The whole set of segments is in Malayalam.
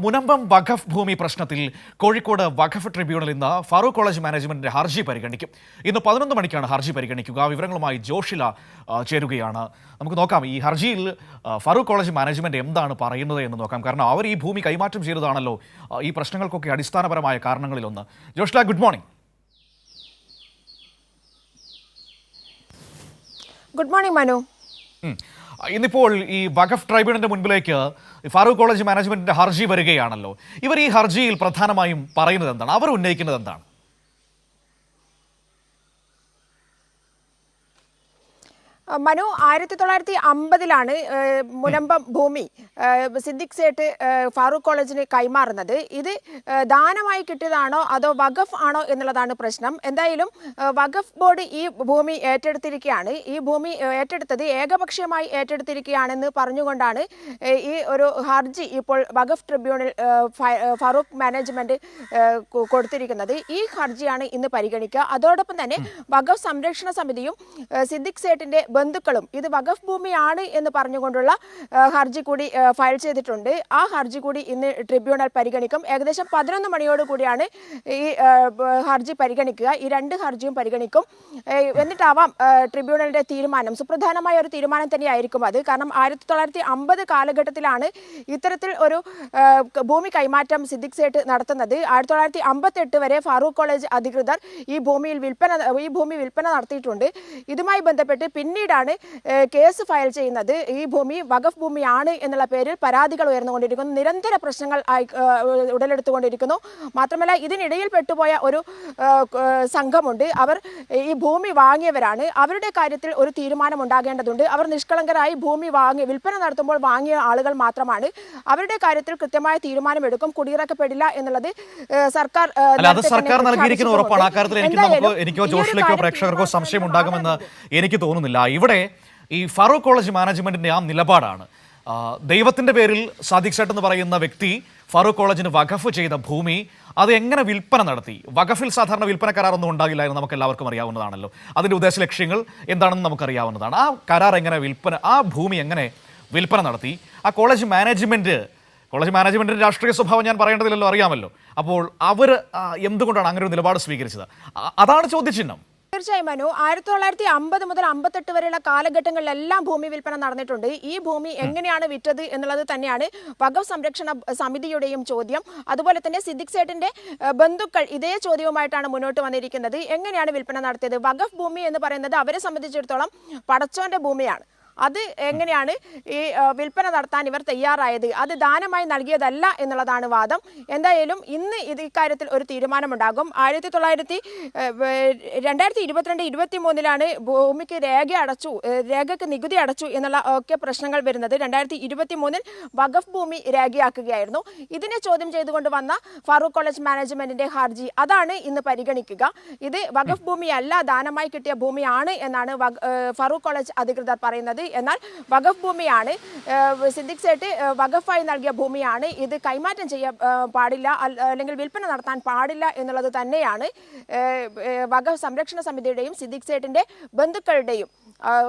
മുനമ്പം വഖഫ് ഭൂമി പ്രശ്നത്തിൽ കോഴിക്കോട് വഖഫ് ട്രിബ്യൂണൽ ഇന്ന് ഫാറൂഖ് കോളേജ് മാനേജ്മെന്റിന്റെ ഹർജി പരിഗണിക്കും. ഇന്ന് 11 മണിക്കാണ് ഹർജി പരിഗണിക്കുക. വിവരങ്ങളുമായി ജോഷില ചേരുകയാണ്. നമുക്ക് നോക്കാം ഈ ഹർജിയിൽ ഫാറൂഖ് കോളേജ് മാനേജ്മെന്റ് എന്താണ് പറയുന്നത് എന്ന് നോക്കാം. കാരണം അവർ ഈ ഭൂമി കൈമാറ്റം ചെയ്തതാണല്ലോ ഈ പ്രശ്നങ്ങൾക്കൊക്കെ അടിസ്ഥാനപരമായ കാരണങ്ങളിലൊന്ന്. Joshila, good morning. Good morning Manu. ഇന്നിപ്പോൾ ഈ വഖഫ് ട്രൈബ്യൂണലിന്റെ മുൻപിലേക്ക് ഫാറൂഖ് കോളേജ് മാനേജ്മെന്റിന്റെ ഹർജി വരികയാണല്ലോ. ഇവർ ഈ ഹർജിയിൽ പ്രധാനമായും പറയുന്നത് എന്താണ്? അവർ ഉന്നയിക്കുന്നത് എന്താണ്? മനു, 1950 മുനമ്പം ഭൂമി സിദ്ദിഖ് സേട്ട് ഫാറൂഖ് കോളേജിന് കൈമാറുന്നത്. ഇത് ദാനമായി കിട്ടിയതാണോ അതോ വഖഫ് ആണോ എന്നുള്ളതാണ് പ്രശ്നം. എന്തായാലും വഖഫ് ബോർഡ് ഈ ഭൂമി ഏറ്റെടുത്തിരിക്കുകയാണ്. ഈ ഭൂമി ഏറ്റെടുത്തത് ഏകപക്ഷീയമായി ഏറ്റെടുത്തിരിക്കുകയാണെന്ന് പറഞ്ഞുകൊണ്ടാണ് ഈ ഒരു ഹർജി ഇപ്പോൾ വഖഫ് ട്രിബ്യൂണൽ ഫാറൂഖ് മാനേജ്മെന്റ് കൊടുത്തിരിക്കുന്നത്. ഈ ഹർജിയാണ് ഇന്ന് പരിഗണിക്കുക. അതോടൊപ്പം തന്നെ വഖഫ് സംരക്ഷണ സമിതിയും സിദ്ദിഖ് സേട്ടിന്റെ ബന്ധുക്കളും ഇത് വഖഫ് ഭൂമിയാണ് എന്ന് പറഞ്ഞുകൊണ്ടുള്ള ഹർജി കൂടി ഫയൽ ചെയ്തിട്ടുണ്ട്. ആ ഹർജി കൂടി ഇന്ന് ട്രിബ്യൂണൽ പരിഗണിക്കും. ഏകദേശം 11 മണിയോട് കൂടിയാണ് ഈ ഹർജി പരിഗണിക്കുക. ഈ രണ്ട് ഹർജിയും പരിഗണിക്കും. എന്നിട്ടാവാം ട്രിബ്യൂണലിന്റെ തീരുമാനം. സുപ്രധാനമായ ഒരു തീരുമാനം തന്നെയായിരിക്കും അത്. കാരണം 1950 കാലഘട്ടത്തിലാണ് ഇത്തരത്തിൽ ഒരു ഭൂമി കൈമാറ്റം സിദ്ദിഖ് സേട്ട് നടത്തുന്നത്. 1958 വരെ ഫാറൂഖ് കോളേജ് അധികൃതർ ഈ ഭൂമി വിൽപ്പന നടത്തിയിട്ടുണ്ട്. ഇതുമായി ബന്ധപ്പെട്ട് പിന്നീടാണ് കേസ് ഫയൽ ചെയ്യുന്നത്. ഈ ഭൂമി വഖഫ് ഭൂമിയാണ് എന്നുള്ള പേരിൽ പരാതികൾ ഉയർന്നുകൊണ്ടിരിക്കുന്നു. നിരന്തര പ്രശ്നങ്ങൾ ഉടലെടുത്തുകൊണ്ടിരിക്കുന്നു. മാത്രമല്ല, ഇതിനിടയിൽ പെട്ടുപോയ ഒരു സംഘമുണ്ട്. അവർ ഈ ഭൂമി വാങ്ങിയവരാണ്. അവരുടെ കാര്യത്തിൽ ഒരു തീരുമാനം ഉണ്ടാകേണ്ടതുണ്ട്. അവർ നിഷ്കളങ്കരായി ഭൂമി വിൽപ്പന നടത്തുമ്പോൾ വാങ്ങിയ ആളുകൾ മാത്രമാണ്. അവരുടെ കാര്യത്തിൽ കൃത്യമായ തീരുമാനം എടുക്കും. കുടിയിറക്കപ്പെടില്ല എന്നുള്ളത് സർക്കാർ നൽകിയിരിക്കുന്ന ഉറപ്പാണ്. ആ കാര്യത്തിൽ എനിക്കോ ജോഷിലേക്കോ പ്രേക്ഷകർക്കോ സംശയം ഉണ്ടാകുമെന്ന് എനിക്ക് തോന്നുന്നില്ല. ഇവിടെ ഈ ഫാറൂഖ് കോളേജ് മാനേജ്മെന്റിന്റെ ആ നിലപാടാണ്. ദൈവത്തിന്റെ പേരിൽ സാദിഖ് സേട്ട് എന്ന് പറയുന്ന വ്യക്തി ഫാറൂഖ് കോളേജിന് വഖഫ് ചെയ്ത ഭൂമി അത് എങ്ങനെ വിൽപ്പന നടത്തി? വഖഫിൽ സാധാരണ വിൽപ്പന കരാറൊന്നും ഉണ്ടാകില്ലായിരുന്നു, നമുക്ക് എല്ലാവർക്കും അറിയാവുന്നതാണല്ലോ. അതിന്റെ ഉദ്ദേശ ലക്ഷ്യങ്ങൾ എന്താണെന്ന് നമുക്കറിയാവുന്നതാണ്. ആ കരാർ എങ്ങനെ ആ ഭൂമി എങ്ങനെ വിൽപ്പന നടത്തി? ആ കോളേജ് മാനേജ്മെന്റിന്റെ രാഷ്ട്രീയ സ്വഭാവം ഞാൻ പറയേണ്ടതില്ലല്ലോ, അറിയാമല്ലോ. അപ്പോൾ അവർ എന്തുകൊണ്ടാണ് അങ്ങനെ ഒരു നിലപാട് സ്വീകരിച്ചത്? അതാണ് ചോദ്യചിഹ്നം. തീർച്ചയായും മനു, 1950 മുതൽ 58 വരെയുള്ള കാലഘട്ടങ്ങളിലെല്ലാം ഭൂമി വിൽപ്പന നടന്നിട്ടുണ്ട്. ഈ ഭൂമി എങ്ങനെയാണ് വിറ്റത് എന്നുള്ളത് തന്നെയാണ് വഖഫ് സംരക്ഷണ സമിതിയുടെയും ചോദ്യം. അതുപോലെ തന്നെ സിദ്ദിഖ് സേട്ടിന്റെ ബന്ധുക്കൾ ഇതേ ചോദ്യവുമായിട്ടാണ് മുന്നോട്ട് വന്നിരിക്കുന്നത്. എങ്ങനെയാണ് വിൽപ്പന നടത്തിയത്? വഖഫ് ഭൂമി എന്ന് പറയുന്നത് അവരെ സംബന്ധിച്ചിടത്തോളം പടച്ചോന്റെ ഭൂമിയാണ്. അത് എങ്ങനെയാണ് ഈ വിൽപ്പന നടത്താൻ ഇവർ തയ്യാറായത്? അത് ദാനമായി നൽകിയതല്ല എന്നുള്ളതാണ് വാദം. എന്തായാലും ഇന്ന് ഇക്കാര്യത്തിൽ ഒരു തീരുമാനമുണ്ടാകും. 2022-23 ഭൂമിക്ക് രേഖയ്ക്ക് നികുതി അടച്ചു എന്നുള്ള ഒക്കെ പ്രശ്നങ്ങൾ വരുന്നത്. 2023 വഖഫ് ഭൂമി രേഖയാക്കുകയായിരുന്നു. ഇതിനെ ചോദ്യം ചെയ്തുകൊണ്ട് വന്ന ഫാറൂഖ് കോളേജ് മാനേജ്മെന്റിന്റെ ഹർജി അതാണ് ഇന്ന് പരിഗണിക്കുക. ഇത് വഖഫ് ഭൂമിയല്ല, ദാനമായി കിട്ടിയ ഭൂമിയാണ് എന്നാണ് ഫാറൂഖ് കോളേജ് അധികൃതർ പറയുന്നത്. എന്നാൽ വഖഫ് ഭൂമിയാണ്, സിദ്ദിഖ് സേട്ട് വഖഫായി നൽകിയ ഭൂമിയാണ്. ഇത് കൈമാറ്റം ചെയ്യാൻ പാടില്ല, അല്ലെങ്കിൽ വിൽപ്പന നടത്താൻ പാടില്ല എന്നുള്ളത് തന്നെയാണ് വഖഫ് സംരക്ഷണ സമിതിയുടെയും സിദ്ദിഖ് സേട്ടിന്റെ ബന്ധുക്കളുടെയും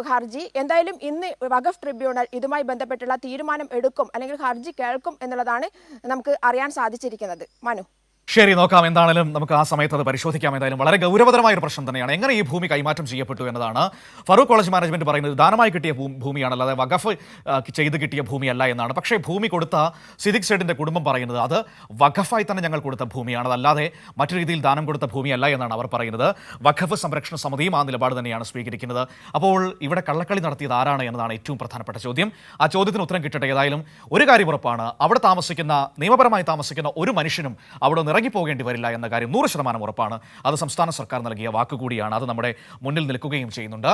ഹർജി. എന്തായാലും ഇന്ന് വഖഫ് ട്രിബ്യൂണൽ ഇതുമായി ബന്ധപ്പെട്ടുള്ള തീരുമാനം എടുക്കും, അല്ലെങ്കിൽ ഹർജി കേൾക്കും എന്നുള്ളതാണ് നമുക്ക് അറിയാൻ സാധിച്ചിരിക്കുന്നത്. മനു, ശരി, നോക്കാം. എന്താണെങ്കിലും നമുക്ക് ആ സമയത്ത് അത് പരിശോധിക്കാം. എന്തായാലും വളരെ ഗൗരവതരമായ ഒരു പ്രശ്നം തന്നെയാണ് എങ്ങനെ ഈ ഭൂമി കൈമാറ്റം ചെയ്യപ്പെട്ടു എന്നതാണ്. ഫാറൂഖ് കോളേജ് മാനേജ്മെന്റ് പറയുന്നത് ദാനമായി കിട്ടിയ ഭൂമിയാണ്, അല്ലാതെ വഖഫ് ചെയ്ത് കിട്ടിയ ഭൂമിയല്ല എന്നാണ്. പക്ഷേ ഭൂമി കൊടുത്ത സിദ്ദിഖ് സേട്ടിന്റെ കുടുംബം പറയുന്നത് അത് വഖഫായി തന്നെ ഞങ്ങൾ കൊടുത്ത ഭൂമിയാണ്, അതല്ലാതെ മറ്റു രീതിയിൽ ദാനം കൊടുത്ത ഭൂമിയല്ല എന്നാണ് അവർ പറയുന്നത്. വഖഫ് സംരക്ഷണ സമിതിയും ആ നിലപാട് തന്നെയാണ് സ്വീകരിക്കുന്നത്. അപ്പോൾ ഇവിടെ കള്ളക്കളി നടത്തിയത് ആരാണ് എന്നതാണ് ഏറ്റവും പ്രധാനപ്പെട്ട ചോദ്യം. ആ ചോദ്യത്തിന് ഉത്തരം കിട്ടട്ടെ. ഏതായാലും ഒരു കാര്യം ഉറപ്പാണ്, അവിടെ നിയമപരമായി താമസിക്കുന്ന ഒരു മനുഷ്യനും അവിടെ ഇറങ്ങിപ്പോകേണ്ടി വരില്ല എന്ന കാര്യം 100% ഉറപ്പാണ്. അത് സംസ്ഥാന സർക്കാർ നൽകിയ വാക്കുകൂടിയാണ്. അത് നമ്മുടെ മുന്നിൽ നിൽക്കുകയും ചെയ്യുന്നുണ്ട്.